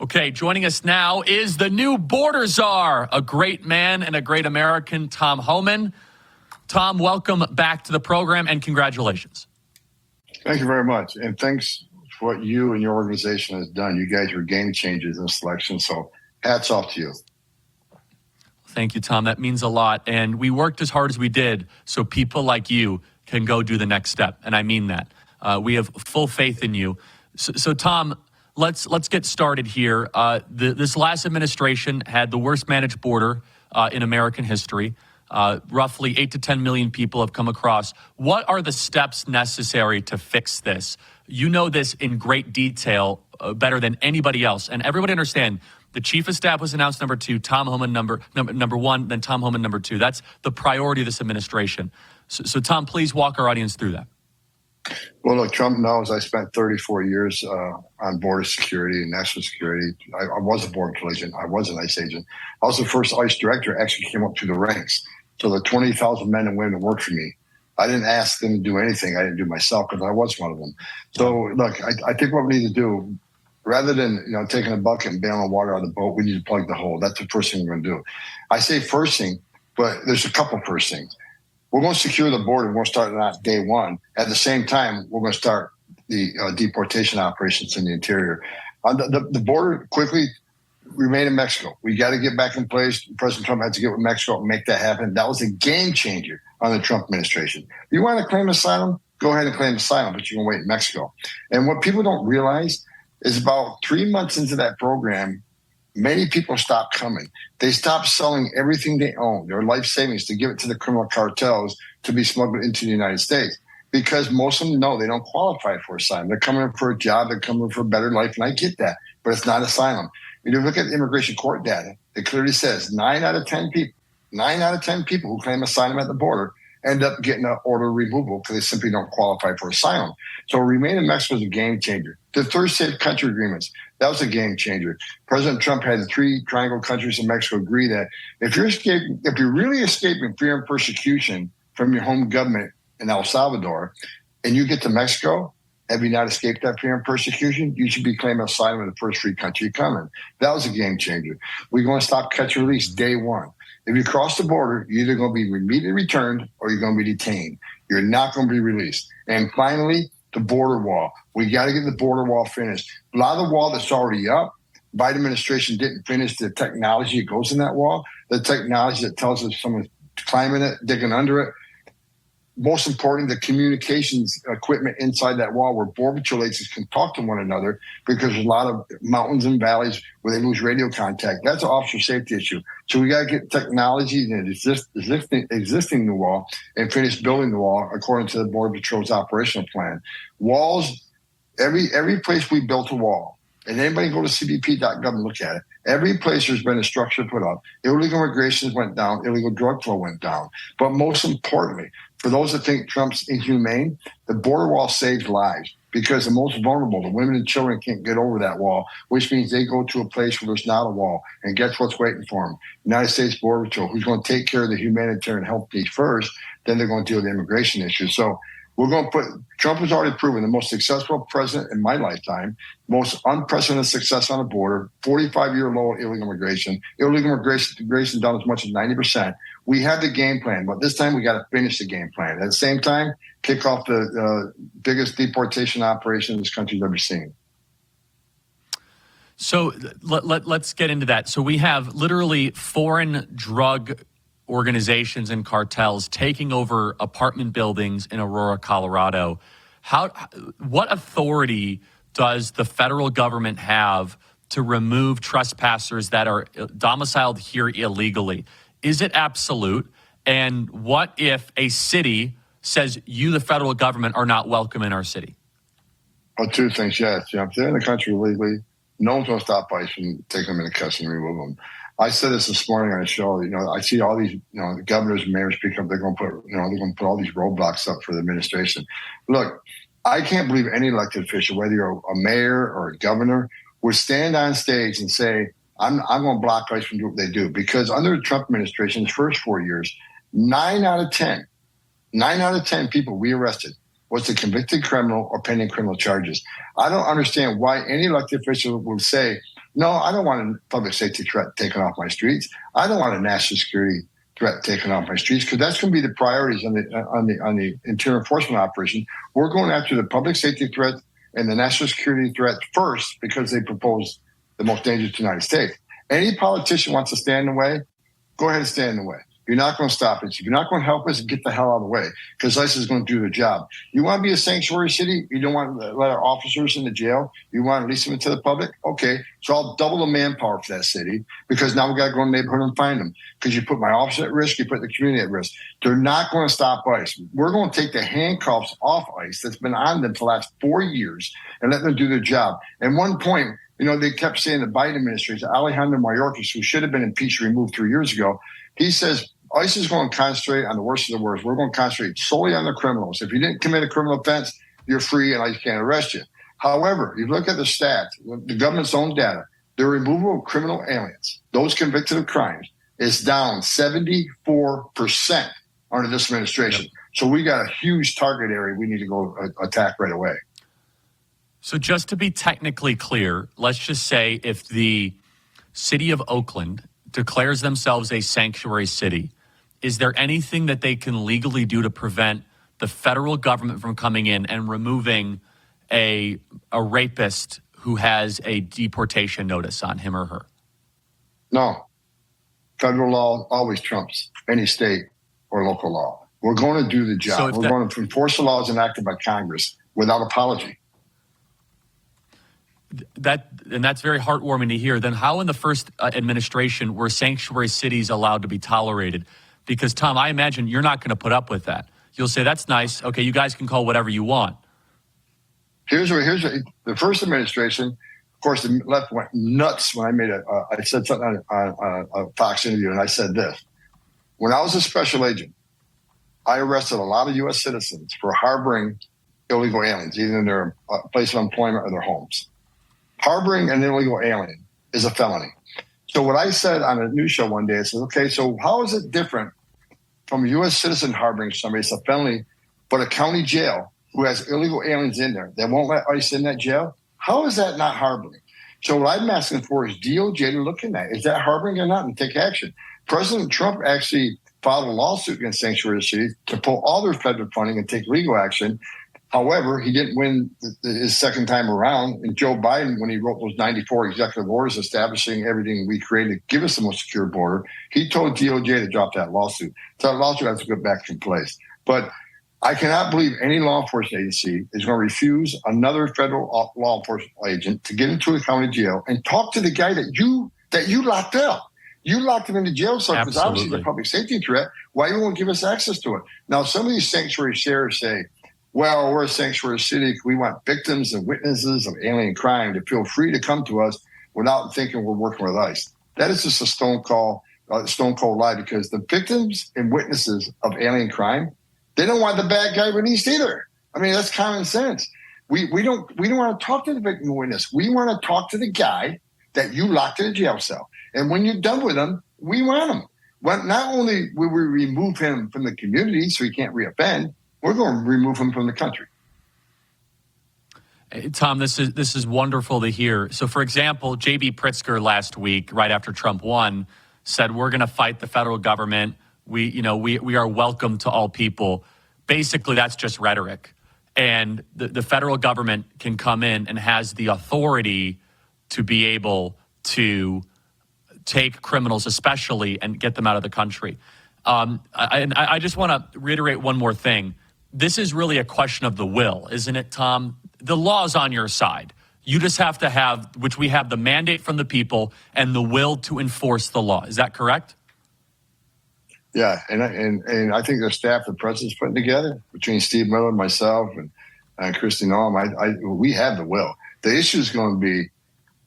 Okay, joining us now is the new border czar, a great man and a great American, Tom Homan. Tom, welcome back to the program and congratulations. Thank you very much. And thanks for what you and your organization has done. You guys were game changers in the selection, so hats off to you. Thank you, Tom. That means a lot. And we worked as hard as we did so people like you can go do the next step. And I mean that. We have full faith in you. So Tom, let's get started here. This last administration had the worst managed border in American history. Roughly 8 to 10 million people have come across. What are the steps necessary to fix this? You know this in great detail, better than anybody else. And everybody understand, the chief of staff was announced number 2, Tom Homan number 1, then Tom Homan number 2. That's the priority of this administration. So Tom, please walk our audience through that. Well, look, Trump knows I spent 34 years on border security and national security. I was a border agent. I was an ICE agent. I was the first ICE director actually came up through the ranks. So the 20,000 men and women that worked for me, I didn't ask them to do anything. I didn't do myself because I was one of them. So, look, I think what we need to do, rather than taking a bucket and bailing water out of the boat, we need to plug the hole. That's the first thing we're going to do. I say first thing, but there's a couple first things. We're going to secure the border. We're going to start that day one. At the same time, we're going to start the deportation operations in the interior. The border quickly remain in Mexico. We got to get back in place. President Trump had to get with Mexico and make that happen. That was a game changer on the Trump administration. You want to claim asylum? Go ahead and claim asylum, but you're going to wait in Mexico. And what people don't realize is about 3 months into that program, many people stopped coming. They stopped selling everything they own, their life savings, to give it to the criminal cartels to be smuggled into the United States. Because most of them know they don't qualify for asylum. They're coming in for a job. They're coming for a better life. And I get that, but it's not asylum. If you look at immigration court data, it clearly says 9 out of 10 people who claim asylum at the border end up getting an order of removal because they simply don't qualify for asylum. So Remain in Mexico is a game changer. The third safe country agreements, that was a game changer. President Trump had the 3 triangle countries in Mexico agree that if you're really escaping fear and persecution from your home government in El Salvador and you get to Mexico, have you not escaped that fear and persecution? You should be claiming asylum in the first free country you come in. That was a game changer. We're going to stop catch and release day one. If you cross the border, you're either going to be immediately returned or you're going to be detained. You're not going to be released. And finally, the border wall. We got to get the border wall finished. A lot of the wall that's already up, Biden administration didn't finish the technology that goes in that wall, the technology that tells us someone's climbing it, digging under it. Most important, the communications equipment inside that wall where Border Patrol agents can talk to one another, because there's a lot of mountains and valleys where they lose radio contact. That's an officer safety issue. So we got to get technology that existing the wall and finish building the wall according to the Border Patrol's operational plan. Walls, every place we built a wall, and anybody go to cbp.gov and look at it. Every place there's been a structure put up. Illegal immigration went down. Illegal drug flow went down. But most importantly, for those that think Trump's inhumane, the border wall saves lives, because the most vulnerable, the women and children, can't get over that wall, which means they go to a place where there's not a wall. And guess what's waiting for them? United States Border Patrol, who's going to take care of the humanitarian health needs first, then they're going to deal with the immigration issue. So we're going to Trump has already proven the most successful president in my lifetime, most unprecedented success on the border, 45-year low illegal immigration. Illegal immigration down as much as 90%. We have the game plan, but this time we got to finish the game plan. At the same time, kick off the biggest deportation operation this country's ever seen. So let's get into that. So we have literally foreign drug organizations and cartels taking over apartment buildings in Aurora, Colorado. What authority does the federal government have to remove trespassers that are domiciled here illegally? Is it absolute? And what if a city says you, the federal government, are not welcome in our city? Well, 2 things, yes. If they're in the country illegally, no one's going to stop ICE from taking them into custody and remove them. I said this morning on a show. I see all these, the governors and mayors speak up. They're going to put all these roadblocks up for the administration. Look, I can't believe any elected official, whether you're a mayor or a governor, would stand on stage and say, I'm going to block ICE from doing what they do. Because under the Trump administration's first 4 years, 9 out of 10 people we arrested was a convicted criminal or pending criminal charges. I don't understand why any elected official would say, No, I don't want a public safety threat taken off my streets. I don't want a national security threat taken off my streets, because that's going to be the priorities on the interior enforcement operation. We're going after the public safety threat and the national security threat first, because they propose the most dangerous to the United States. Any politician wants to stand in the way, go ahead and stand in the way. You're not going to stop us. If you're not going to help us, get the hell out of the way, because ICE is going to do their job. You want to be a sanctuary city? You don't want to let our officers in the jail? You want to release them into the public? Okay, so I'll double the manpower for that city, because now we got to go in the neighborhood and find them, because you put my officer at risk, you put the community at risk. They're not going to stop ICE. We're going to take the handcuffs off ICE that's been on them for the last 4 years and let them do their job. At one point, they kept saying the Biden administration, Alejandro Mayorkas, who should have been impeached and removed 3 years ago, he says, ICE is going to concentrate on the worst of the worst. We're going to concentrate solely on the criminals. If you didn't commit a criminal offense, you're free and ICE can't arrest you. However, you look at the stats, the government's own data, the removal of criminal aliens, those convicted of crimes, is down 74% under this administration. Yep. So we got a huge target area we need to go attack right away. So just to be technically clear, let's just say if the city of Oakland declares themselves a sanctuary city, is there anything that they can legally do to prevent the federal government from coming in and removing a rapist who has a deportation notice on him or her? No. Federal law always trumps any state or local law. We're going to do the job. We're going to enforce the laws enacted by Congress without apology. That's very heartwarming to hear. Then how in the first administration were sanctuary cities allowed to be tolerated? Because, Tom, I imagine you're not going to put up with that. You'll say, that's nice. Okay, you guys can call whatever you want. Here's the first administration, of course, the left went nuts when I said something on a Fox interview, and I said this. When I was a special agent, I arrested a lot of U.S. citizens for harboring illegal aliens, either in their place of employment or their homes. Harboring an illegal alien is a felony. So what I said on a news show one day, I said, okay, so how is it different from a U.S. citizen harboring somebody? It's a felony, but a county jail who has illegal aliens in there that won't let ICE in that jail? How is that not harboring? So what I'm asking for is DOJ to look in that. Is that harboring or not, and take action? President Trump actually filed a lawsuit against sanctuary cities to pull all their federal funding and take legal action. However, he didn't win his second time around. And Joe Biden, when he wrote those 94 executive orders establishing everything we created to give us the most secure border, he told DOJ to drop that lawsuit. So that lawsuit has to go back in place. But I cannot believe any law enforcement agency is going to refuse another federal law enforcement agent to get into a county jail and talk to the guy that you locked up. You locked him in the jail cell because obviously the public safety threat. Why you won't give us access to it? Now, some of these sanctuary sheriffs say, well, we're a sanctuary city. We want victims and witnesses of alien crime to feel free to come to us without thinking we're working with ICE. That is just a stone cold lie, because the victims and witnesses of alien crime, they don't want the bad guy released either. I mean, that's common sense. We don't want to talk to the victim and witness. We want to talk to the guy that you locked in a jail cell. And when you're done with him, we want him. Well, not only will we remove him from the community so he can't reoffend, we're going to remove him from the country. Hey, Tom, this is wonderful to hear. So, for example, J.B. Pritzker last week, right after Trump won, said we're going to fight the federal government. We are welcome to all people. Basically, that's just rhetoric. And the federal government can come in and has the authority to be able to take criminals, especially, and get them out of the country. I just want to reiterate one more thing. This is really a question of the will, isn't it, Tom? The law's on your side. You just have to have, which we have, the mandate from the people and the will to enforce the law. Is that correct? Yeah, and I think the staff the president's putting together, between Steve Miller, myself, and Christy Noem, we have the will. The issue is going to be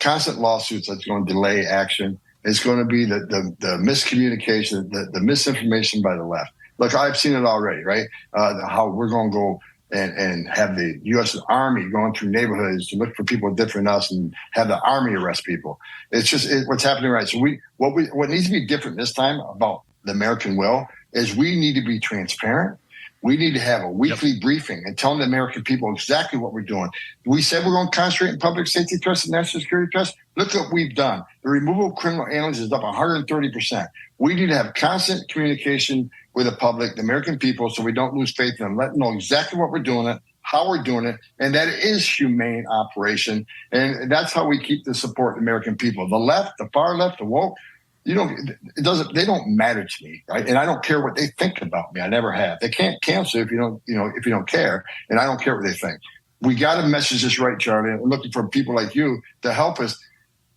constant lawsuits that's going to delay action. It's going to be the miscommunication, the misinformation by the left. Look, I've seen it already, right? How we're going to go and have the U.S. Army going through neighborhoods to look for people different than us and have the Army arrest people. It's just what's happening, right? So what needs to be different this time about the American will is we need to be transparent. We need to have a weekly briefing and telling the American people exactly what we're doing. We said we're going to concentrate on public safety threats and national security threats. Look at what we've done. The removal of criminal aliens is up 130%. We need to have constant communication with the public, the American people, so we don't lose faith in them. Let them know exactly what we're doing it, how we're doing it, and that it is humane operation. And that's how we keep the support of the American people. The left, the far left, the woke, they don't matter to me, right? And I don't care what they think about me. I never have. They can't cancel if you don't care, and I don't care what they think. We got to message this right, Charlie. I'm looking for people like you to help us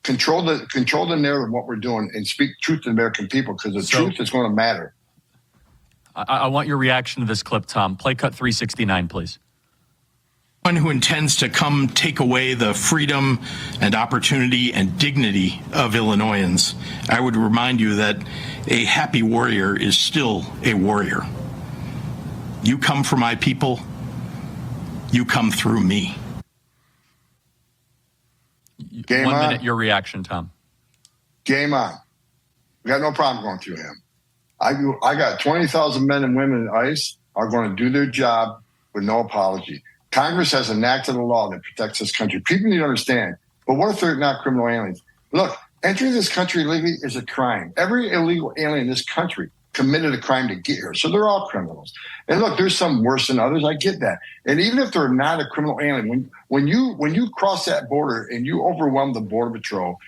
control the narrative of what we're doing and speak truth to the American people, because the truth is going to matter. I want your reaction to this clip, Tom. Play cut 369, please. One who intends to come take away the freedom and opportunity and dignity of Illinoisans, I would remind you that a happy warrior is still a warrior. You come for my people, you come through me. Game 1 on. minute, your reaction, Tom. Game on. We got no problem going through him. I got 20,000 men and women in ICE are going to do their job with no apology. Congress has enacted a law that protects this country. People need to understand. But what if they're not criminal aliens? Look, entering this country illegally is a crime. Every illegal alien in this country committed a crime to get here. So they're all criminals. And look, there's some worse than others. I get that. And even if they're not a criminal alien, when you cross that border and you overwhelm the Border Patrol,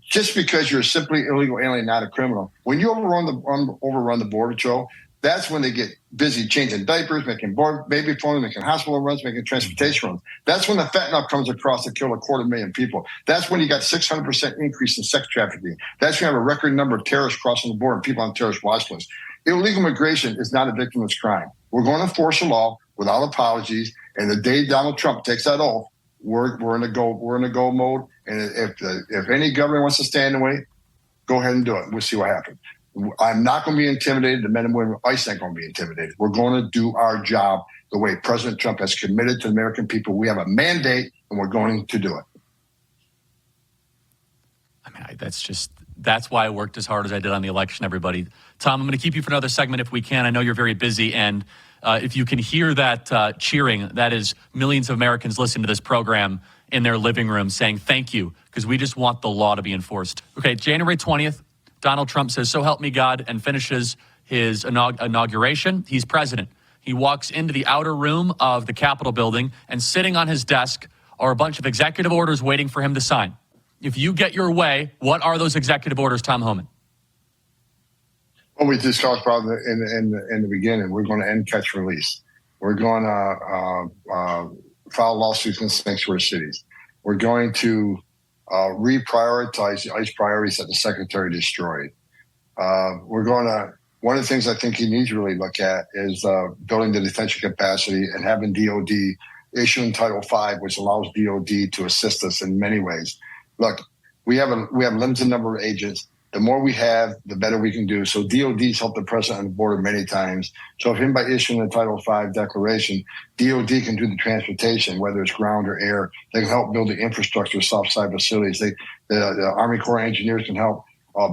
just because you're simply illegal alien, not a criminal, when you overrun the Border Patrol, that's when they get busy changing diapers, making baby formula, making hospital runs, making transportation runs. That's when the fentanyl comes across to kill 250,000 people. That's when you got 600% increase in sex trafficking. That's when you have a record number of terrorists crossing the border and people on the terrorist watch list. Illegal immigration is not a victimless crime. We're going to enforce a law without apologies. And the day Donald Trump takes that oath, we're in a go mode. And if any government wants to stand in the way, go ahead and do it. We'll see what happens. I'm not going to be intimidated. The men and women of ICE ain't going to be intimidated. We're going to do our job the way President Trump has committed to the American people. We have a mandate, and we're going to do it. I mean, that's why I worked as hard as I did on the election, everybody. Tom, I'm going to keep you for another segment if we can. I know you're very busy, and if you can hear that cheering, that is millions of Americans listening to this program in their living room saying thank you, because we just want the law to be enforced. Okay, January 20th. Donald Trump says, "So help me God," and finishes his inauguration. He's president. He walks into the outer room of the Capitol building, and sitting on his desk are a bunch of executive orders waiting for him to sign. If you get your way, what are those executive orders, Tom Homan? Well, we discussed probably in the beginning, we're going to end catch release. We're going to file lawsuits in sanctuary cities. We're going to reprioritize the ICE priorities that the secretary destroyed. One of the things I think he needs to really look at is building the detention capacity and having DOD issuing Title V, which allows DOD to assist us in many ways. Look, we have limited number of agents. The more we have, the better we can do. So DOD's helped the president on the border many times. So if him by issuing a Title V declaration, DOD can do the transportation, whether it's ground or air. They can help build the infrastructure, Southside facilities. The Army Corps of Engineers can help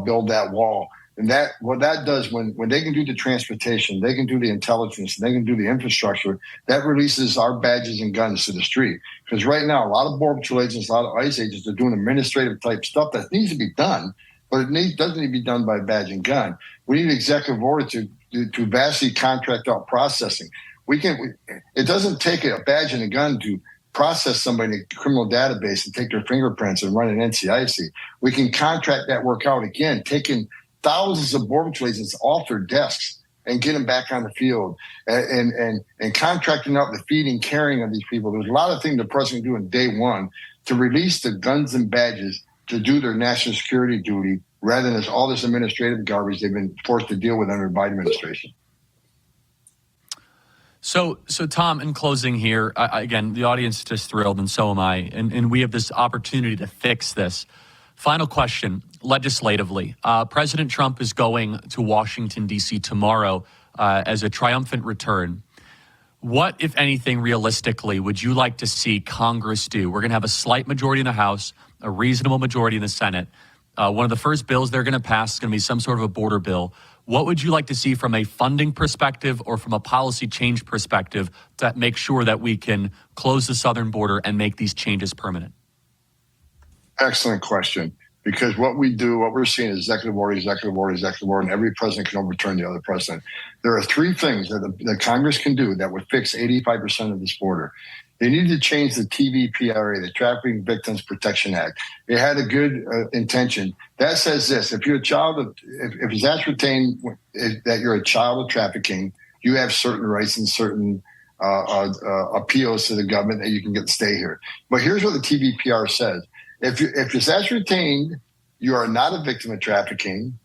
build that wall. And what that does, when they can do the transportation, they can do the intelligence, they can do the infrastructure, that releases our badges and guns to the street. Because right now, a lot of Border Patrol agents, a lot of ICE agents are doing administrative type stuff that needs to be done. But it doesn't need to be done by badge and gun. We need an executive order to vastly contract out processing. It doesn't take a badge and a gun to process somebody in a criminal database and take their fingerprints and run an NCIC. We can contract that work out again, taking thousands of Border Patrol agents off their desks and get them back on the field and contracting out the feeding, carrying of these people. There's a lot of things the president can do in day one to release the guns and badges to do their national security duty rather than all this administrative garbage they've been forced to deal with under the Biden administration. So Tom, in closing here, again, the audience is just thrilled, and so am I, and we have this opportunity to fix this. Final question, legislatively. President Trump is going to Washington, D.C. tomorrow as a triumphant return. What, if anything, realistically, would you like to see Congress do? We're going to have a slight majority in the House, a reasonable majority in the Senate. One of the first bills they're going to pass is going to be some sort of a border bill. What would you like to see from a funding perspective or from a policy change perspective to make sure that we can close the southern border and make these changes permanent? Excellent question. Because what we're seeing is executive order, and every president can overturn the other president. There are three things that Congress can do that would fix 85% of this border. They need to change the TVPRA, the Trafficking Victims Protection Act. It had a good intention. That says this: if you're a child of, if it's ascertained that you're a child of trafficking, you have certain rights and certain appeals to the government that you can get to stay here. But here's what the TVPR says. If it's ascertained you are not a victim of trafficking,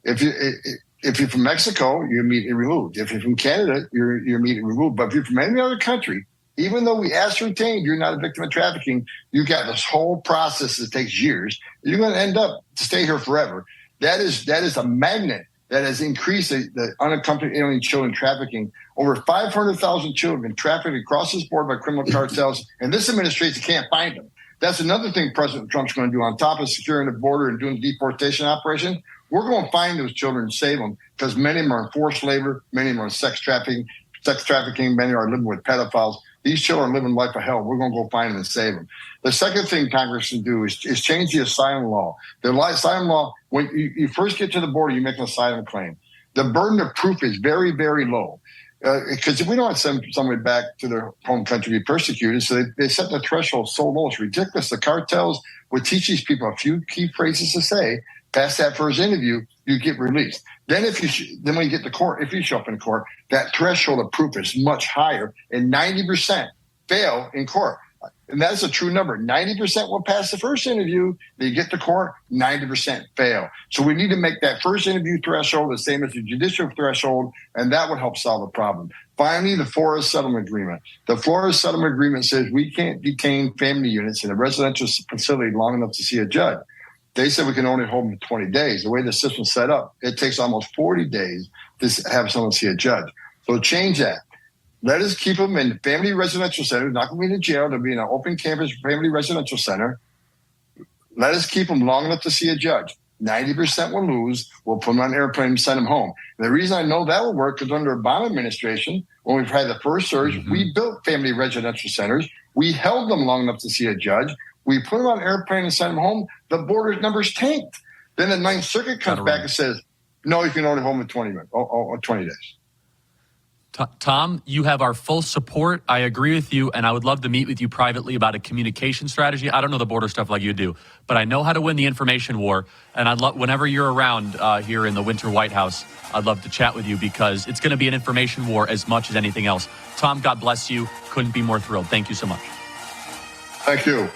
if you're from Mexico, you're immediately removed. If you're from Canada, you're immediately removed. But if you're from any other country, even though we ascertained you're not a victim of trafficking, you got this whole process that takes years. You're going to end up to stay here forever. That is a magnet that has increased the unaccompanied alien children trafficking. Over 500,000 children have been trafficked across this board by criminal cartels, and this administration can't find them. That's another thing President Trump's going to do on top of securing the border and doing deportation operations. We're going to find those children and save them, because many of them are in forced labor, many of them are in sex trafficking, many are living with pedophiles. These children are living life of hell. We're going to go find them and save them. The second thing Congress can do is change the asylum law. The asylum law, when you first get to the border, you make an asylum claim. The burden of proof is very, very low. Because if we don't want to send somebody back to their home country to be persecuted, so they set the threshold so low, it's ridiculous. The cartels would teach these people a few key phrases to say. Pass that first interview, you get released. Then when you get to court, if you show up in court, that threshold of proof is much higher, and 90% fail in court. And that's a true number. 90% will pass the first interview. They get to court, 90% fail. So we need to make that first interview threshold the same as the judicial threshold, and that would help solve the problem. Finally, the Florida Settlement Agreement. The Florida Settlement Agreement says we can't detain family units in a residential facility long enough to see a judge. They said we can only hold them for 20 days. The way the system's set up, it takes almost 40 days to have someone see a judge. So change that. Let us keep them in family residential centers, not going to be in a jail. They'll be in an open campus family residential center. Let us keep them long enough to see a judge. 90% will lose. We'll put them on an airplane and send them home. And the reason I know that will work is under Obama administration, when we've had the first surge, we built family residential centers. We held them long enough to see a judge. We put them on an airplane and send them home. The border numbers tanked. Then the Ninth Circuit comes back and says, no, you can only hold them in 20 days. Tom, you have our full support. I agree with you, and I would love to meet with you privately about a communication strategy. I don't know the border stuff like you do, but I know how to win the information war, and I'd love, whenever you're around here in the winter White House, I'd love to chat with you, because it's going to be an information war as much as anything else. Tom, God bless you. Couldn't be more thrilled. Thank you so much. Thank you.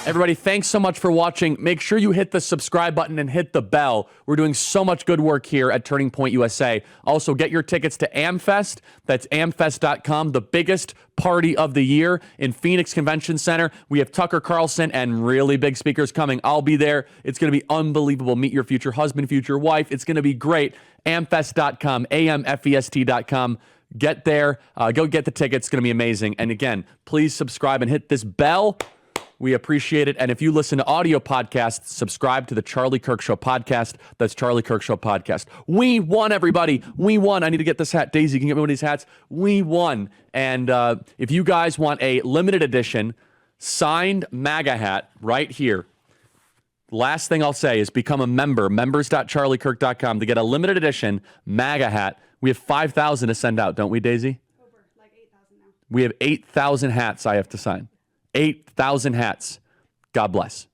Everybody, thanks so much for watching. Make sure you hit the subscribe button and hit the bell. We're doing so much good work here at Turning Point USA. Also, get your tickets to AmFest. That's amfest.com, the biggest party of the year in Phoenix Convention Center. We have Tucker Carlson and really big speakers coming. I'll be there. It's going to be unbelievable. Meet your future husband, future wife. It's going to be great. Amfest.com, amfest.com. Get there. Go get the tickets. It's going to be amazing. And again, please subscribe and hit this bell. We appreciate it. And if you listen to audio podcasts, subscribe to the Charlie Kirk Show podcast. That's Charlie Kirk Show podcast. We won, everybody. We won. I need to get this hat. Daisy, can you get me one of these hats? We won. And if you guys want a limited edition signed MAGA hat right here, last thing I'll say is become a member, members.charliekirk.com, to get a limited edition MAGA hat. We have 5,000 to send out, don't we, Daisy? Over, like 8,000 now. We have 8,000 hats I have to sign. 8,000 hats. God bless.